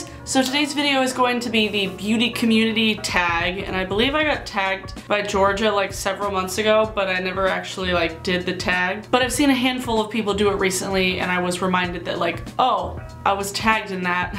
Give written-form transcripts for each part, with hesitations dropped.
guys, so today's video is going to be the beauty community tag, and I believe I got tagged by Georgia like several months ago, but I never actually like did the tag. But I've seen a handful of people do it recently, and I was reminded that like, oh, I was tagged in that.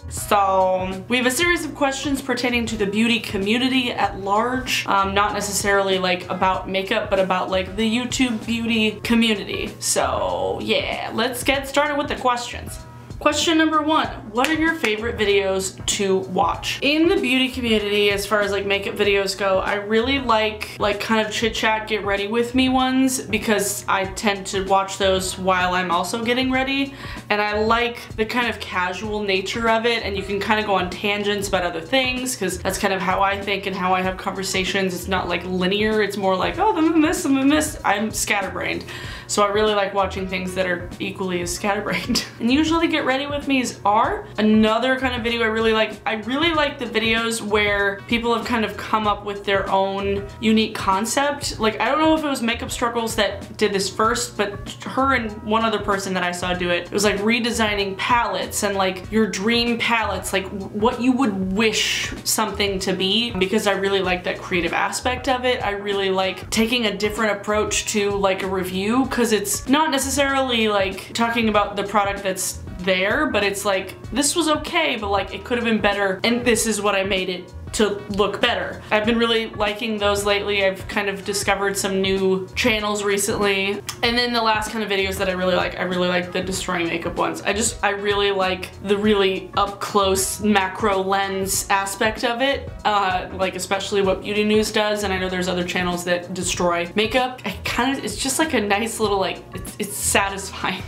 So we have a series of questions pertaining to the beauty community at large, not necessarily like about makeup, but about like the YouTube beauty community. So yeah, let's get started with the questions. Question number 1, what are your favorite videos to watch? In the beauty community, as far as like makeup videos go, I really like kind of chit chat, get ready with me ones, because I tend to watch those while I'm also getting ready. And I like the kind of casual nature of it, and you can kind of go on tangents about other things, because that's kind of how I think and how I have conversations. It's not like linear, it's more like, oh, then this, and then this. I'm scatterbrained. So I really like watching things that are equally as scatterbrained. And usually get ready with me's are another kind of video I really like. I really like the videos where people have kind of come up with their own unique concept. Like, I don't know if it was Makeup Struggles that did this first, but her and one other person that I saw do it, it was like redesigning palettes and like your dream palettes, like what you would wish something to be, because I really like that creative aspect of it. I really like taking a different approach to like a review, because it's not necessarily like talking about the product that's there, but it's like, this was okay, but like it could have been better, and this is what I made it to look better. I've been really liking those lately. I've kind of discovered some new channels recently. And then the last kind of videos that I really like the destroying makeup ones. I really like the really up close macro lens aspect of it, like especially what Beauty News does, and I know there's other channels that destroy makeup. It's just like a nice little, like, it's satisfying.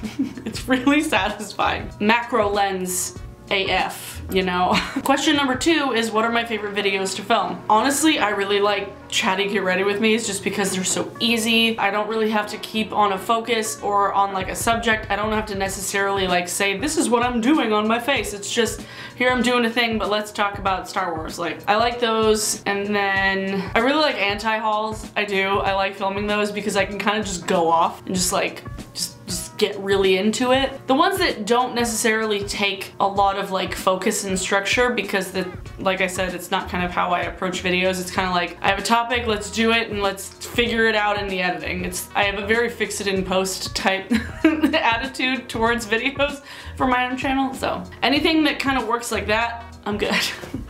It's really satisfying. Macro lens AF, you know? Question number 2 is, what are my favorite videos to film? Honestly, I really like chatty get ready with me's just because they're so easy. I don't really have to keep on a focus or on like a subject. I don't have to necessarily like say, this is what I'm doing on my face. It's just, here I'm doing a thing, but let's talk about Star Wars. Like, I like those. And then I really like anti-hauls. I do. I like filming those because I can kind of just go off and just like, just get really into it. The ones that don't necessarily take a lot of like focus and structure, because like I said, it's not kind of how I approach videos. It's kind of like, I have a topic, let's do it, and let's figure it out in the editing. I have a very fix it in post type attitude towards videos for my own channel, so anything that kind of works like that, I'm good.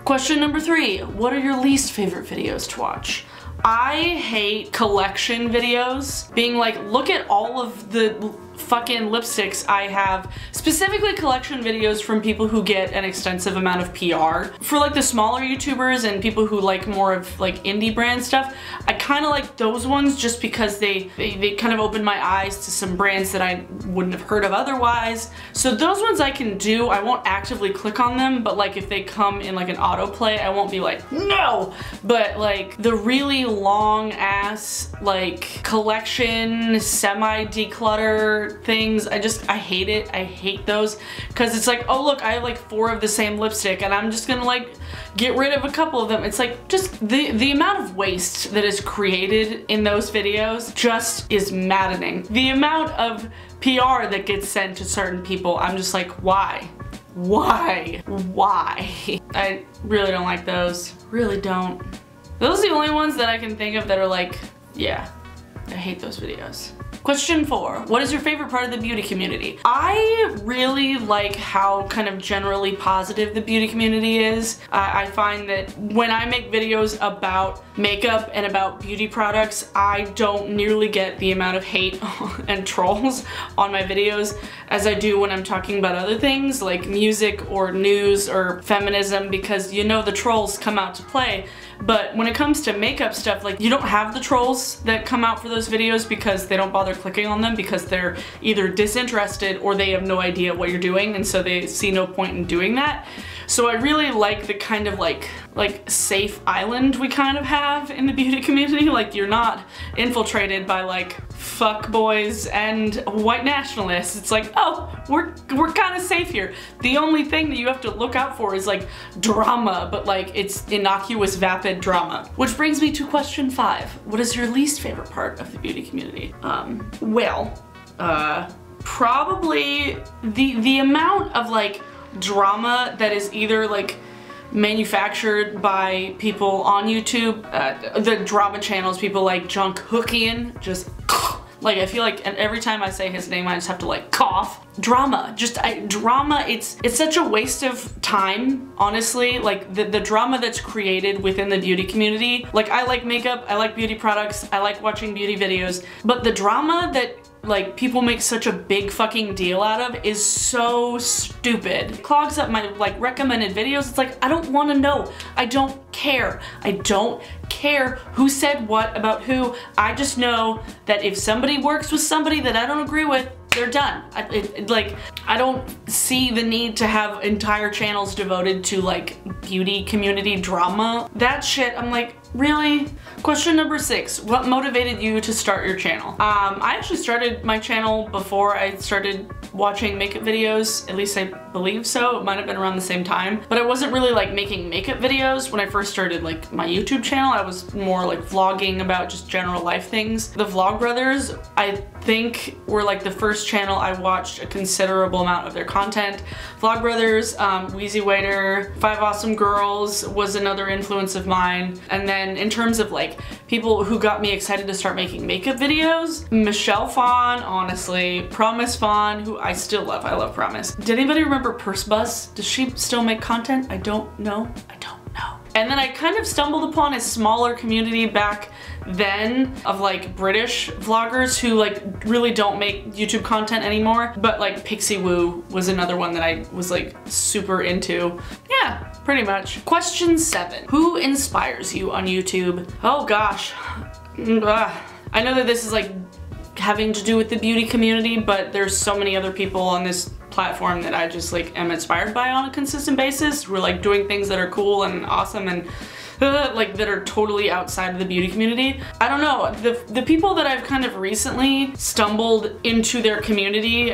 Question number 3, what are your least favorite videos to watch? I hate collection videos, being like, look at all of the fucking lipsticks I have, specifically collection videos from people who get an extensive amount of PR. For like the smaller YouTubers and people who like more of like indie brand stuff, I kind of like those ones just because they kind of open my eyes to some brands that I wouldn't have heard of otherwise. So those ones I can do. I won't actively click on them, but like if they come in like an autoplay, I won't be like, no! But like the really long ass like collection semi-declutter things, I hate it. I hate those, because it's like, oh look, I have like 4 of the same lipstick and I'm just gonna like get rid of a couple of them. It's like, just the amount of waste that is created in those videos just is maddening. The amount of PR that gets sent to certain people, I'm just like, why? Why? I really don't like those. Really don't. Those are the only ones that I can think of that are like, yeah, I hate those videos. Question 4, what is your favorite part of the beauty community? I really like how kind of generally positive the beauty community is. I find that when I make videos about makeup and about beauty products, I don't nearly get the amount of hate and trolls on my videos as I do when I'm talking about other things like music or news or feminism, because you know the trolls come out to play. But when it comes to makeup stuff, like, you don't have the trolls that come out for those videos because they don't bother clicking on them, because they're either disinterested or they have no idea what you're doing, and so they see no point in doing that. So I really like the kind of like safe island we kind of have in the beauty community. Like, you're not infiltrated by like fuckboys and white nationalists. It's like, oh, we're kind of safe here. The only thing that you have to look out for is like drama, but like it's innocuous, vapid drama. Which brings me to question 5. What is your least favorite part of the beauty community? probably the amount of like drama that is either like manufactured by people on YouTube, the drama channels, people like Junk Hookian, just like I feel like every time I say his name I just have to like cough. Drama, drama, it's such a waste of time, honestly. Like the drama that's created within the beauty community. Like I like makeup, I like beauty products, I like watching beauty videos, but the drama that like people make such a big fucking deal out of is so stupid. It clogs up my like recommended videos. It's like, I don't want to know. I don't care. I don't care who said what about who. I just know that if somebody works with somebody that I don't agree with, they're done. I don't see the need to have entire channels devoted to like beauty community drama. That shit, I'm like, really? Question number 6, what motivated you to start your channel? I actually started my channel before I started watching makeup videos, at least I believe so. It might have been around the same time, but I wasn't really like making makeup videos when I first started like my YouTube channel. I was more like vlogging about just general life things. The Vlogbrothers, I think, were like the first channel I watched a considerable amount of their content. Vlogbrothers, Wheezy Waiter, 5 Awesome Girls was another influence of mine. And then in terms of like people who got me excited to start making makeup videos, Michelle Fawn, honestly, Promise Fawn, who I still love. I love Promise. Did anybody remember Purse Buzz? Does she still make content? I don't know. I don't know. And then I kind of stumbled upon a smaller community back then of like British vloggers who like really don't make YouTube content anymore, but like Pixie Woo was another one that I was like super into. Yeah, pretty much. Question 7, who inspires you on YouTube? Oh gosh. I know that this is like having to do with the beauty community, but there's so many other people on this platform that I just like am inspired by on a consistent basis. We're like doing things that are cool and awesome and like that are totally outside of the beauty community. I don't know, the people that I've kind of recently stumbled into their community,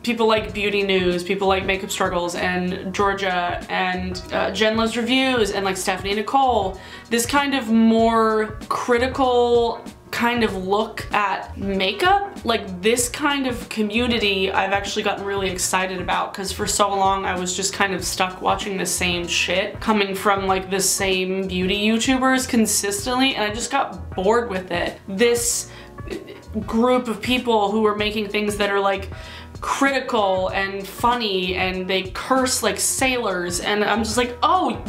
people like Beauty News, people like Makeup Struggles and Georgia and Jen Loves Reviews and like Stephanie Nicole, this kind of more critical kind of look at makeup, like this kind of community I've actually gotten really excited about, because for so long I was just kind of stuck watching the same shit coming from like the same beauty YouTubers consistently, and I just got bored with it. This group of people who are making things that are like critical and funny and they curse like sailors, and I'm just like, oh,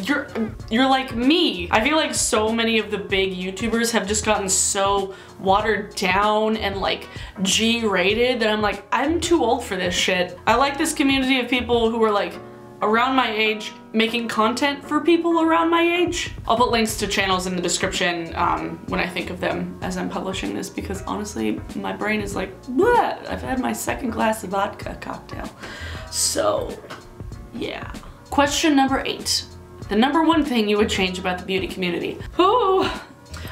you're like me. I feel like so many of the big YouTubers have just gotten so watered down and like G-rated that I'm like, I'm too old for this shit. I like this community of people who are like around my age making content for people around my age. I'll put links to channels in the description when I think of them as I'm publishing this, because honestly my brain is like, bleh. I've had my 2nd glass of vodka cocktail. So yeah. Question number 8. The number 1 thing you would change about the beauty community. Ooh.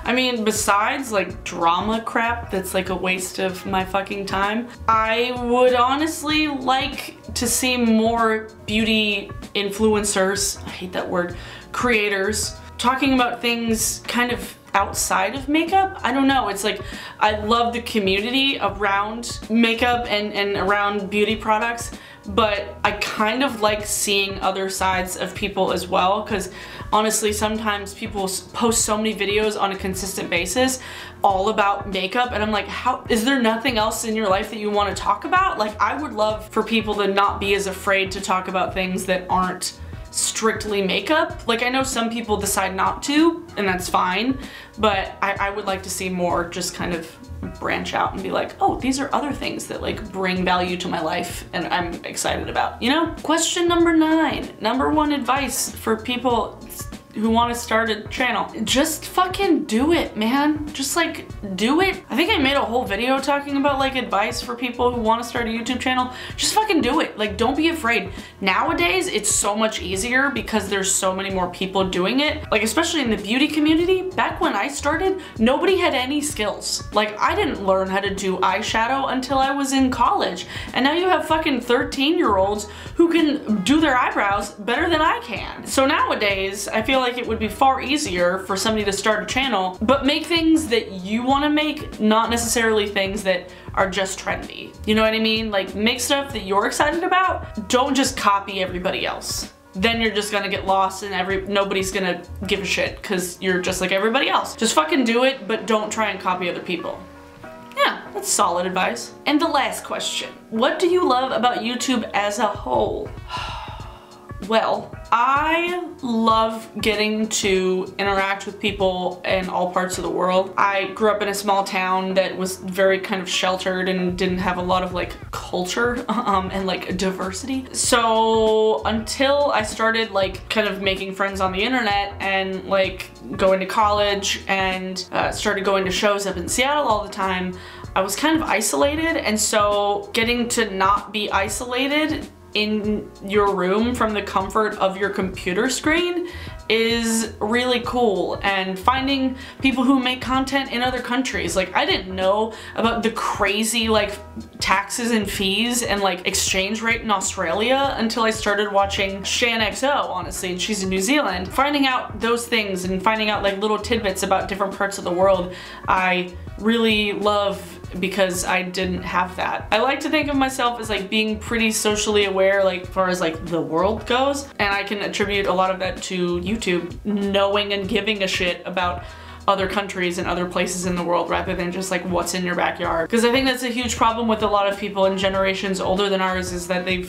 I mean, besides like drama crap that's like a waste of my fucking time, I would honestly like to see more beauty influencers, I hate that word, creators, talking about things kind of outside of makeup. I don't know, it's like I love the community around makeup and around beauty products, but I kind of like seeing other sides of people as well, because honestly sometimes people post so many videos on a consistent basis all about makeup, and I'm like, how is there nothing else in your life that you want to talk about? Like, I would love for people to not be as afraid to talk about things that aren't strictly makeup. Like, I know some people decide not to, and that's fine, but I would like to see more just kind of branch out and be like, oh, these are other things that like bring value to my life and I'm excited about, you know? Question number 9, number 1 advice for people who want to start a channel. Just fucking do it, man. Just like do it. I think I made a whole video talking about like advice for people who want to start a YouTube channel. Just fucking do it. Like, don't be afraid. Nowadays it's so much easier because there's so many more people doing it. Like, especially in the beauty community, back when I started, nobody had any skills. Like, I didn't learn how to do eyeshadow until I was in college, and now you have fucking 13-year-olds who can do their eyebrows better than I can. So nowadays I feel feel like it would be far easier for somebody to start a channel, but make things that you want to make, not necessarily things that are just trendy. You know what I mean? Like, make stuff that you're excited about. Don't just copy everybody else. Then you're just gonna get lost and nobody's gonna give a shit because you're just like everybody else. Just fucking do it, but don't try and copy other people. Yeah, that's solid advice. And the last question, what do you love about YouTube as a whole? Well, I love getting to interact with people in all parts of the world. I grew up in a small town that was very kind of sheltered and didn't have a lot of like culture and like diversity. So until I started like kind of making friends on the internet and like going to college and started going to shows up in Seattle all the time, I was kind of isolated. And so getting to not be isolated in your room from the comfort of your computer screen is really cool. And finding people who make content in other countries, like I didn't know about the crazy like taxes and fees and like exchange rate in Australia until I started watching ShanXO, honestly, and she's in New Zealand. Finding out those things and finding out like little tidbits about different parts of the world, I really love because I didn't have that. I like to think of myself as like being pretty socially aware, like as far as like the world goes, and I can attribute a lot of that to YouTube, knowing and giving a shit about other countries and other places in the world rather than just like what's in your backyard. Because I think that's a huge problem with a lot of people in generations older than ours, is that they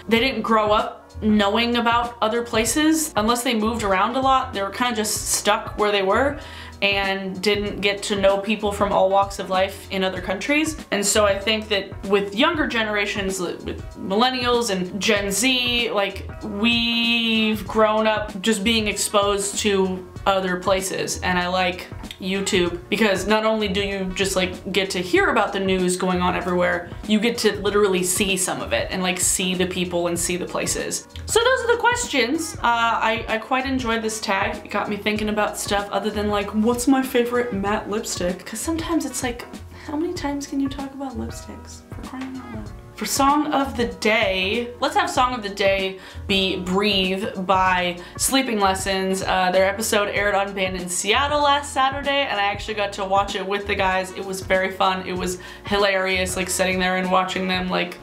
didn't grow up knowing about other places. Unless they moved around a lot, they were kind of just stuck where they were and didn't get to know people from all walks of life in other countries. And so I think that with younger generations, with millennials and Gen Z, like we've grown up just being exposed to other places. And I like YouTube because not only do you just like get to hear about the news going on everywhere, you get to literally see some of it and like see the people and see the places. So those are the questions. I quite enjoyed this tag. It got me thinking about stuff other than like, what's my favorite matte lipstick? Because sometimes it's like, how many times can you talk about lipsticks? For crying out loud. For song of the day, let's have song of the day be Breathe by Sleeping Lessons. Their episode aired on Band in Seattle last Saturday, and I actually got to watch it with the guys. It was very fun. It was hilarious, like sitting there and watching them like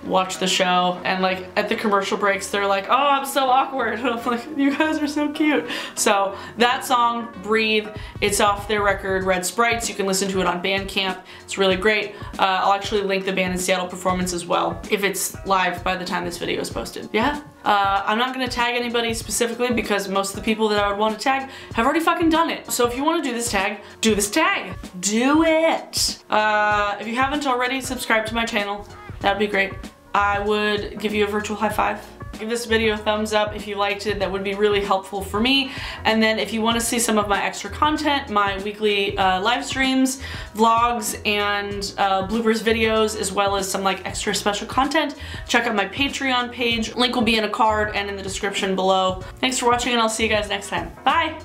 watch the show, and like at the commercial breaks they're like, oh, I'm so awkward, and I'm like, you guys are so cute. So that song, Breathe, it's off their record Red Sprites. You can listen to it on Bandcamp. It's really great. I'll actually link the Band in Seattle performance as well if it's live by the time this video is posted. Yeah, I'm not gonna tag anybody specifically because most of the people that I would want to tag have already fucking done it. So if you want to do this tag, do this tag. Do it. If you haven't already, subscribe to my channel. That'd be great. I would give you a virtual high five. Give this video a thumbs up if you liked it. That would be really helpful for me. And then if you want to see some of my extra content, my weekly live streams, vlogs, and bloopers videos, as well as some like extra special content, check out my Patreon page. Link will be in a card and in the description below. Thanks for watching, and I'll see you guys next time. Bye!